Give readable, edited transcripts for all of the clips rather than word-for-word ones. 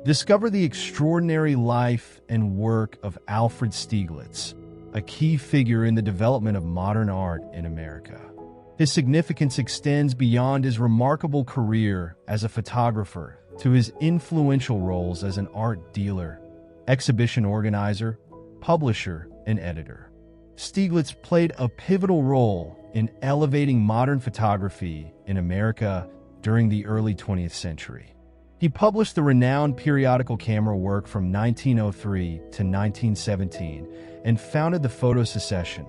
Discover the extraordinary life and work of Alfred Stieglitz, a key figure in the development of modern art in America. His significance extends beyond his remarkable career as a photographer to his influential roles as an art dealer, exhibition organizer, publisher, and editor. Stieglitz played a pivotal role in elevating modern photography in America during the early 20th century. He published the renowned periodical camera work from 1903 to 1917 and founded the Photo Secession,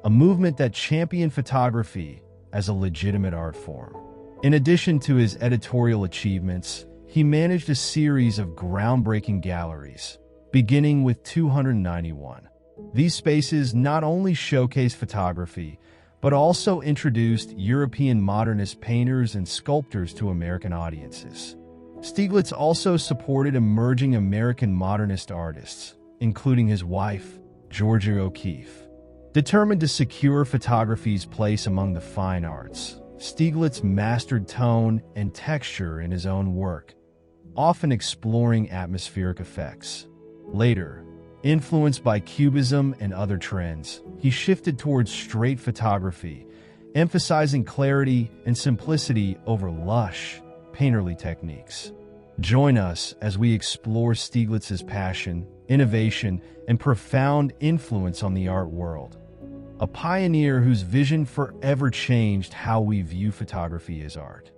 a movement that championed photography as a legitimate art form. In addition to his editorial achievements, he managed a series of groundbreaking galleries, beginning with 291. These spaces not only showcased photography, but also introduced European modernist painters and sculptors to American audiences. Stieglitz also supported emerging American modernist artists, including his wife, Georgia O'Keeffe. Determined to secure photography's place among the fine arts, Stieglitz mastered tone and texture in his own work, often exploring atmospheric effects. Later, influenced by Cubism and other trends, he shifted towards straight photography, emphasizing clarity and simplicity over lush, painterly techniques. Join us as we explore Stieglitz's passion, innovation, and profound influence on the art world. A pioneer whose vision forever changed how we view photography as art.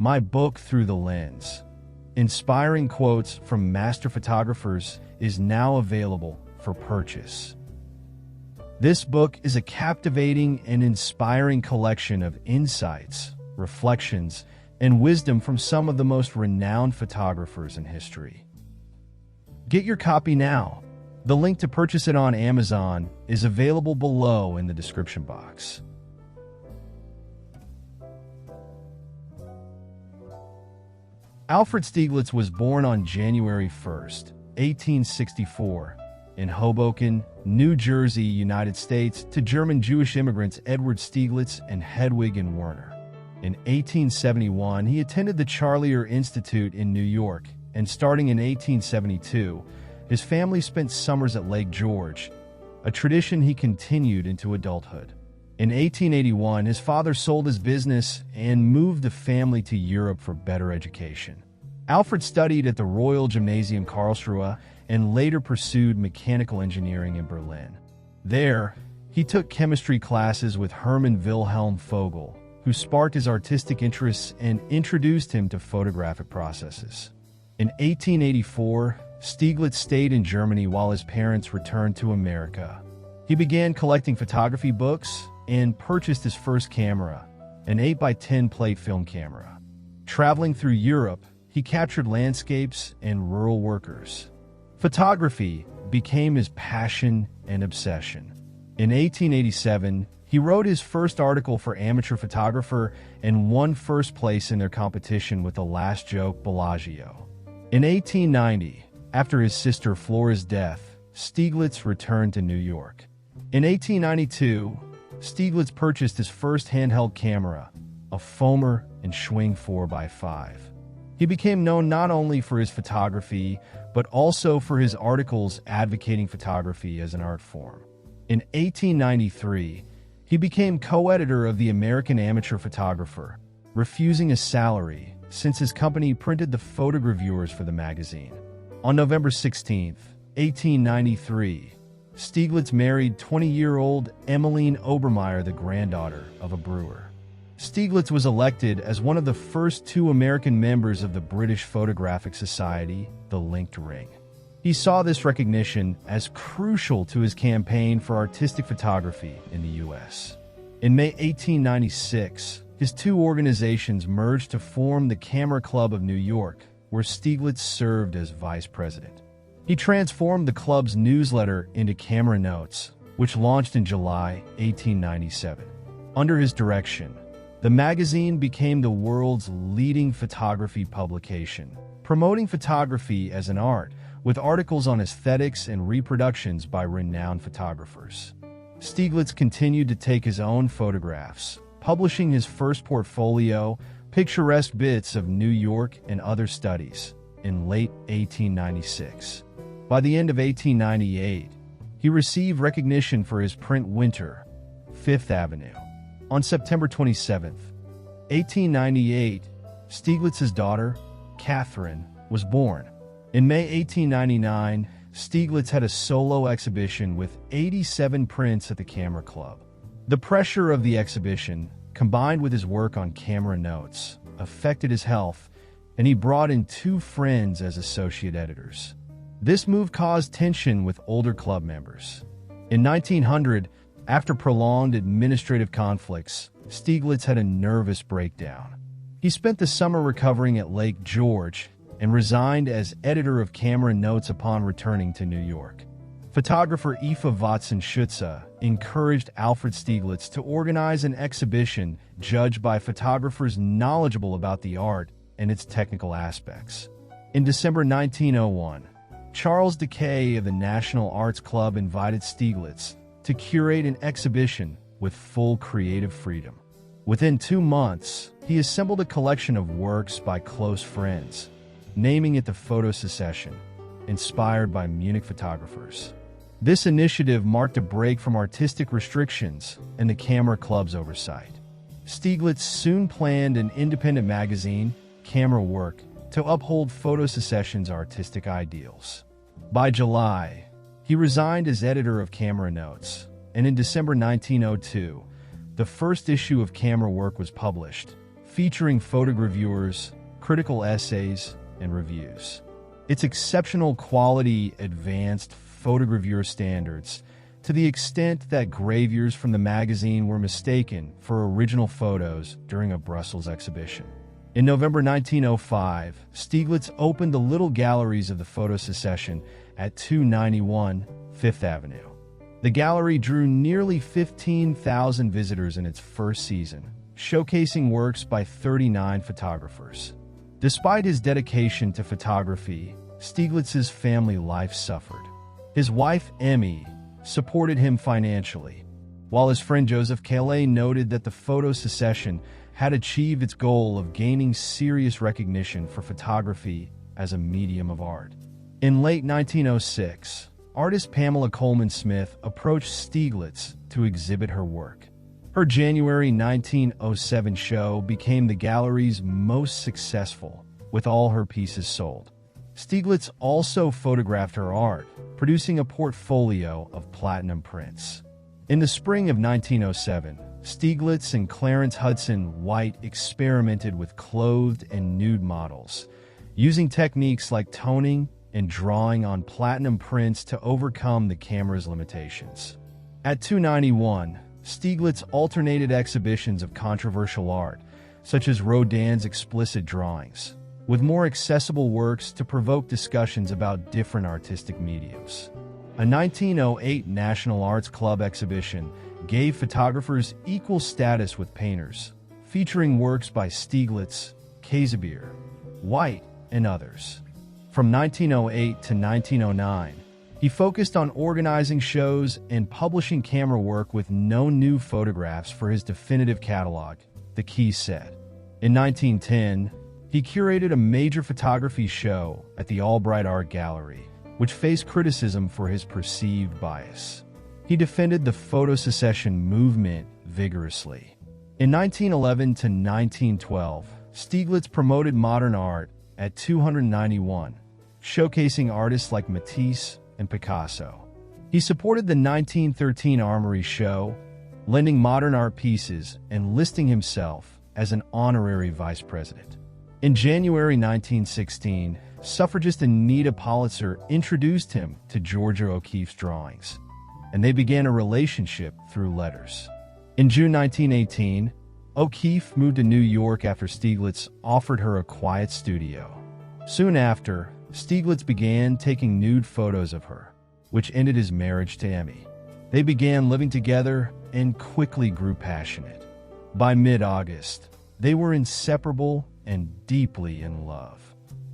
My Book Through the Lens. Inspiring quotes from master photographers is now available for purchase. This book is a captivating and inspiring collection of insights, reflections, and wisdom from some of the most renowned photographers in history. Get your copy now. The link to purchase it on Amazon is available below in the description box. Alfred Stieglitz was born on January 1st, 1864, in Hoboken, New Jersey, United States, to German Jewish immigrants Edward Stieglitz and Hedwig and Werner. In 1871, he attended the Charlier Institute in New York, and starting in 1872, his family spent summers at Lake George, a tradition he continued into adulthood. In 1881, his father sold his business and moved the family to Europe for better education. Alfred studied at the Royal Gymnasium Karlsruhe and later pursued mechanical engineering in Berlin. There, he took chemistry classes with Hermann Wilhelm Vogel, who sparked his artistic interests and introduced him to photographic processes. In 1884, Stieglitz stayed in Germany while his parents returned to America. He began collecting photography books and purchased his first camera, an 8x10 plate film camera. Traveling through Europe, he captured landscapes and rural workers. Photography became his passion and obsession. In 1887, he wrote his first article for Amateur Photographer and won first place in their competition with The Last Joke Bellagio. In 1890, after his sister Flora's death, Stieglitz returned to New York. In 1892, Stieglitz purchased his first handheld camera, a Foamer and Schwing 4x5. He became known not only for his photography, but also for his articles advocating photography as an art form. In 1893, he became co-editor of the American Amateur Photographer, refusing a salary since his company printed the photogravures for the magazine. On November 16, 1893, Stieglitz married 20-year-old Emmeline Obermeyer, the granddaughter of a brewer. Stieglitz was elected as one of the first two American members of the British Photographic Society, the Linked Ring. He saw this recognition as crucial to his campaign for artistic photography in the U.S. In May 1896, his two organizations merged to form the Camera Club of New York, where Stieglitz served as vice president. He transformed the club's newsletter into Camera Notes, which launched in July 1897. Under his direction, the magazine became the world's leading photography publication, promoting photography as an art, with articles on aesthetics and reproductions by renowned photographers. Stieglitz continued to take his own photographs, publishing his first portfolio, Picturesque Bits of New York and Other Studies, in late 1896. By the end of 1898, he received recognition for his print Winter, Fifth Avenue. On September 27, 1898, Stieglitz's daughter, Catherine, was born. In May 1899, Stieglitz had a solo exhibition with 87 prints at the Camera Club. The pressure of the exhibition, combined with his work on Camera Notes, affected his health, and he brought in two friends as associate editors. This move caused tension with older club members. In 1900, after prolonged administrative conflicts, Stieglitz had a nervous breakdown. He spent the summer recovering at Lake George and resigned as editor of Camera Notes upon returning to New York. Photographer Aoife Watson-Schutze encouraged Alfred Stieglitz to organize an exhibition judged by photographers knowledgeable about the art and its technical aspects. In December 1901, Charles Decay of the National Arts Club invited Stieglitz to curate an exhibition with full creative freedom. Within 2 months, he assembled a collection of works by close friends, naming it the Photo Secession, inspired by Munich photographers. This initiative marked a break from artistic restrictions and the Camera Club's oversight. Stieglitz soon planned an independent magazine, Camera Work, to uphold Photo Secession's artistic ideals. By July, he resigned as editor of Camera Notes, and in December 1902, the first issue of Camera Work was published, featuring photogravures, critical essays, and reviews. Its exceptional quality advanced photogravure standards to the extent that gravures from the magazine were mistaken for original photos during a Brussels exhibition. In November 1905, Stieglitz opened the Little Galleries of the Photo Secession at 291 Fifth Avenue. The gallery drew nearly 15,000 visitors in its first season, showcasing works by 39 photographers. Despite his dedication to photography, Stieglitz's family life suffered. His wife, Emmy, supported him financially, while his friend Joseph Calais noted that the Photo Secession had achieved its goal of gaining serious recognition for photography as a medium of art. In late 1906, artist Pamela Coleman Smith approached Stieglitz to exhibit her work. Her January 1907 show became the gallery's most successful, with all her pieces sold. Stieglitz also photographed her art, producing a portfolio of platinum prints. In the spring of 1907, Stieglitz and Clarence Hudson White experimented with clothed and nude models, using techniques like toning and drawing on platinum prints to overcome the camera's limitations. At 291, Stieglitz alternated exhibitions of controversial art, such as Rodin's explicit drawings, with more accessible works to provoke discussions about different artistic mediums. A 1908 National Arts Club exhibition gave photographers equal status with painters, featuring works by Stieglitz, Casimir, White, and others. From 1908 to 1909, he focused on organizing shows and publishing camera work with no new photographs for his definitive catalog, The Key Set. In 1910, he curated a major photography show at the Albright Art Gallery, which faced criticism for his perceived bias. He defended the photo secession movement vigorously. In 1911 to 1912, Stieglitz promoted modern art at 291, showcasing artists like Matisse and Picasso. He supported the 1913 Armory Show, lending modern art pieces and listing himself as an honorary vice president. In January 1916, suffragist Anita Politzer introduced him to Georgia O'Keeffe's drawings, and they began a relationship through letters. In June 1918, O'Keeffe moved to New York after Stieglitz offered her a quiet studio. Soon after, Stieglitz began taking nude photos of her, which ended his marriage to Emmy. They began living together and quickly grew passionate. By mid-August, they were inseparable and deeply in love.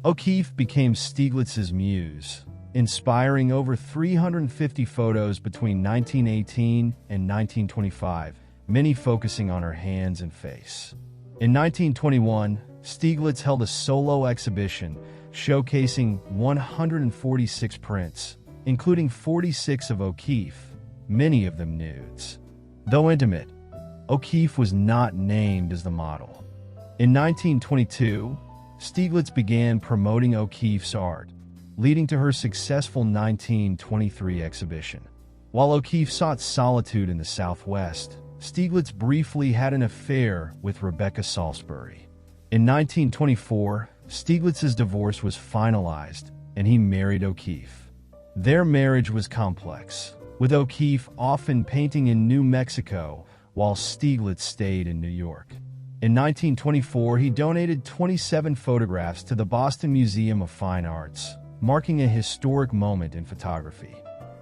O'Keeffe became Stieglitz's muse, inspiring over 350 photos between 1918 and 1925, many focusing on her hands and face. In 1921, Stieglitz held a solo exhibition showcasing 146 prints, including 46 of O'Keeffe, many of them nudes. Though intimate, O'Keeffe was not named as the model. In 1922, Stieglitz began promoting O'Keeffe's art, leading to her successful 1923 exhibition. While O'Keeffe sought solitude in the Southwest, Stieglitz briefly had an affair with Rebecca Salisbury. In 1924, Stieglitz's divorce was finalized, and he married O'Keeffe. Their marriage was complex, with O'Keeffe often painting in New Mexico while Stieglitz stayed in New York. In 1924, he donated 27 photographs to the Boston Museum of Fine Arts, marking a historic moment in photography.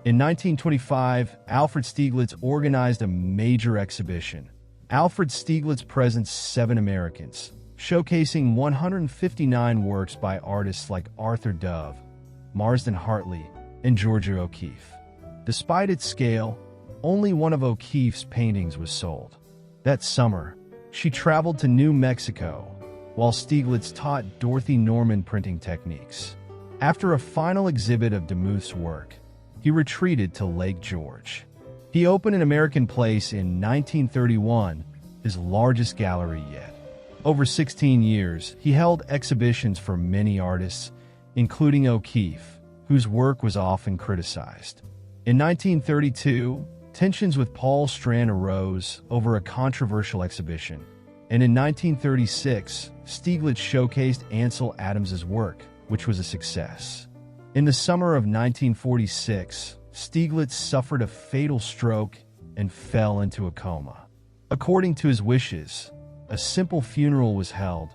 In 1925, Alfred Stieglitz organized a major exhibition, Alfred Stieglitz Presents 7 Americans, showcasing 159 works by artists like Arthur Dove, Marsden Hartley, and Georgia O'Keeffe. Despite its scale, only one of O'Keeffe's paintings was sold. That summer, she traveled to New Mexico, while Stieglitz taught Dorothy Norman printing techniques. After a final exhibit of Demuth's work, he retreated to Lake George. He opened an American Place in 1931, his largest gallery yet. Over 16 years, he held exhibitions for many artists, including O'Keeffe, whose work was often criticized. In 1932, tensions with Paul Strand arose over a controversial exhibition, And in 1936, Stieglitz showcased Ansel Adams's work, which was a success. In the summer of 1946, Stieglitz suffered a fatal stroke and fell into a coma. According to his wishes, a simple funeral was held,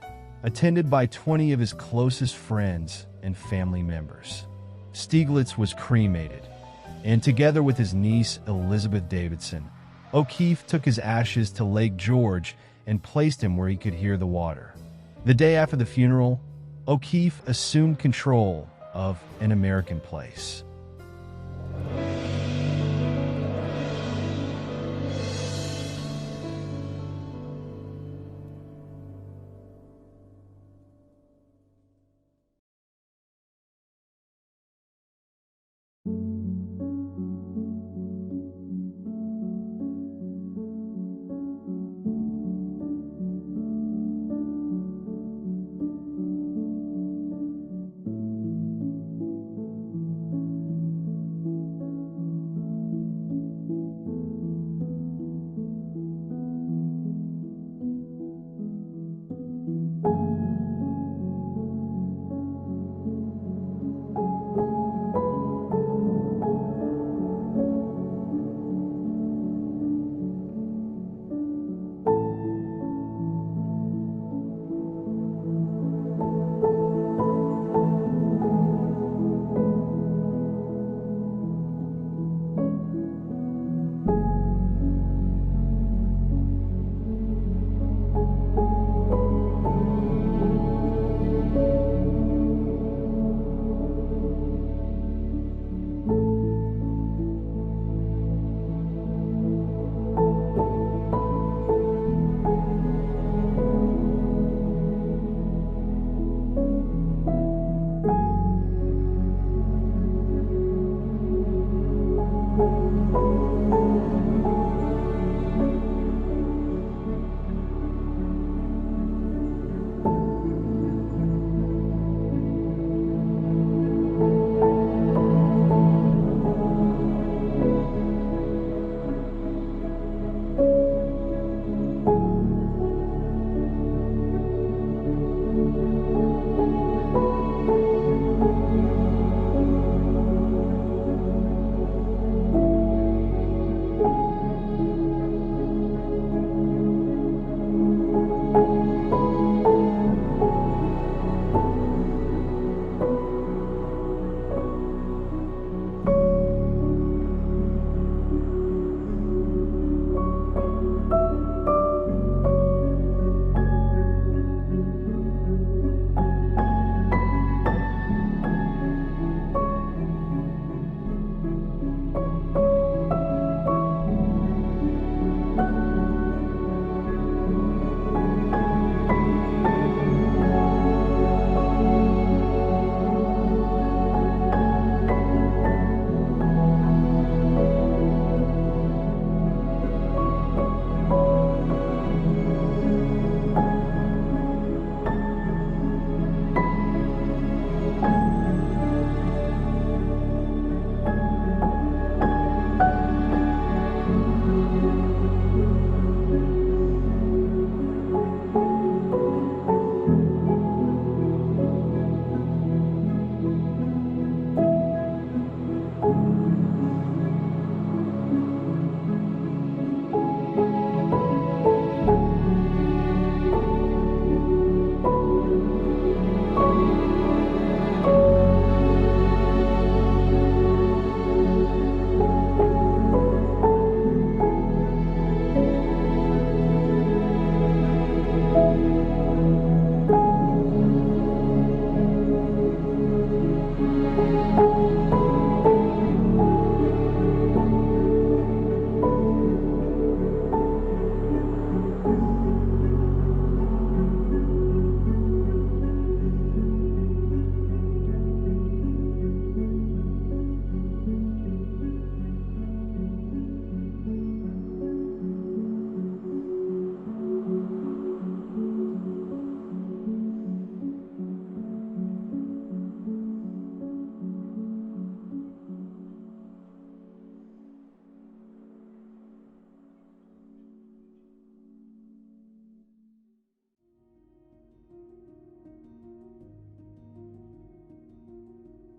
attended by 20 of his closest friends and family members. Stieglitz was cremated, and together with his niece Elizabeth Davidson, O'Keefe took his ashes to Lake George and placed him where he could hear the water. The day after the funeral, O'Keefe assumed control of An American Place.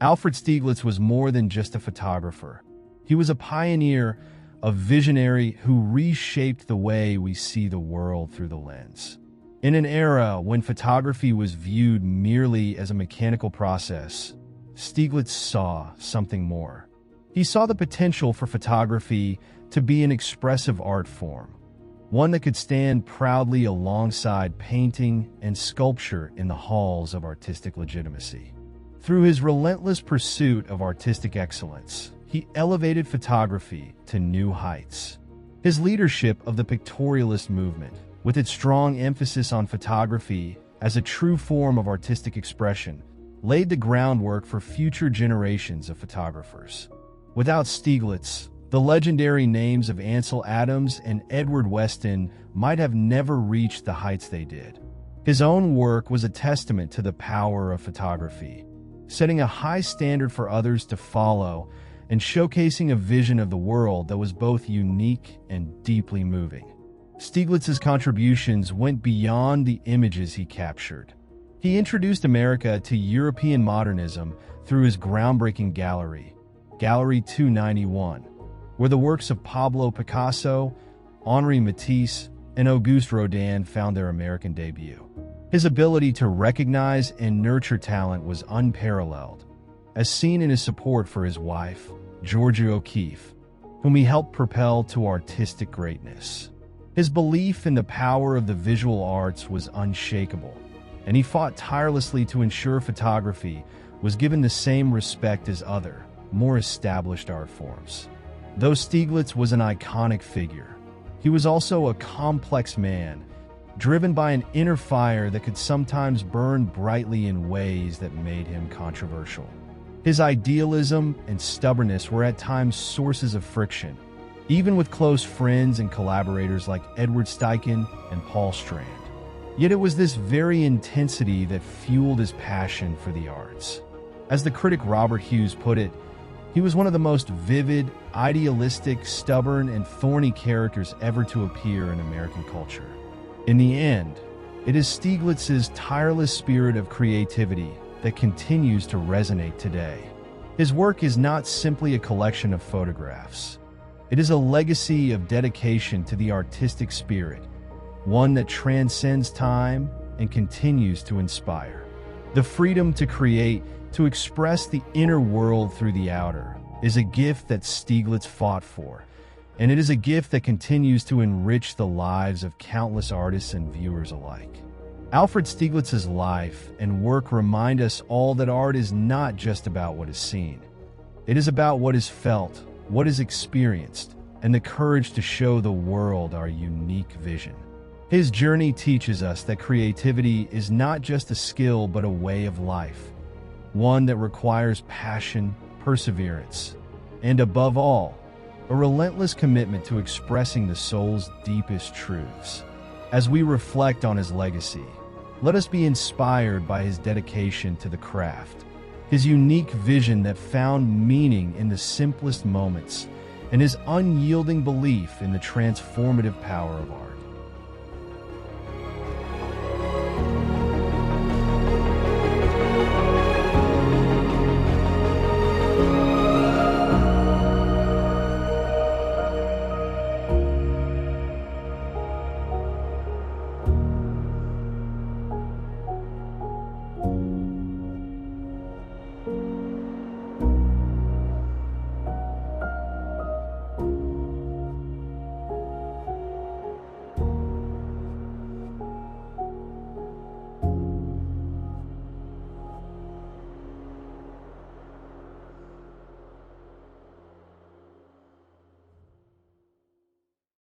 Alfred Stieglitz was more than just a photographer. He was a pioneer, a visionary who reshaped the way we see the world through the lens. In an era when photography was viewed merely as a mechanical process, Stieglitz saw something more. He saw the potential for photography to be an expressive art form, one that could stand proudly alongside painting and sculpture in the halls of artistic legitimacy. Through his relentless pursuit of artistic excellence, he elevated photography to new heights. His leadership of the pictorialist movement, with its strong emphasis on photography as a true form of artistic expression, laid the groundwork for future generations of photographers. Without Stieglitz, the legendary names of Ansel Adams and Edward Weston might have never reached the heights they did. His own work was a testament to the power of photography, setting a high standard for others to follow and showcasing a vision of the world that was both unique and deeply moving. Stieglitz's contributions went beyond the images he captured. He introduced America to European modernism through his groundbreaking gallery, Gallery 291, where the works of Pablo Picasso, Henri Matisse, and Auguste Rodin found their American debut. His ability to recognize and nurture talent was unparalleled, as seen in his support for his wife, Georgia O'Keeffe, whom he helped propel to artistic greatness. His belief in the power of the visual arts was unshakable, and he fought tirelessly to ensure photography was given the same respect as other, more established art forms. Though Stieglitz was an iconic figure, he was also a complex man, driven by an inner fire that could sometimes burn brightly in ways that made him controversial. His idealism and stubbornness were at times sources of friction, even with close friends and collaborators like Edward Steichen and Paul Strand. Yet it was this very intensity that fueled his passion for the arts. As the critic Robert Hughes put it, he was one of the most vivid, idealistic, stubborn, and thorny characters ever to appear in American culture. In the end, it is Stieglitz's tireless spirit of creativity that continues to resonate today. His work is not simply a collection of photographs. It is a legacy of dedication to the artistic spirit, one that transcends time and continues to inspire. The freedom to create, to express the inner world through the outer, is a gift that Stieglitz fought for, and it is a gift that continues to enrich the lives of countless artists and viewers alike. Alfred Stieglitz's life and work remind us all that art is not just about what is seen. It is about what is felt, what is experienced, and the courage to show the world our unique vision. His journey teaches us that creativity is not just a skill but a way of life, one that requires passion, perseverance, and above all, a relentless commitment to expressing the soul's deepest truths. As we reflect on his legacy, let us be inspired by his dedication to the craft, his unique vision that found meaning in the simplest moments, and his unyielding belief in the transformative power of art.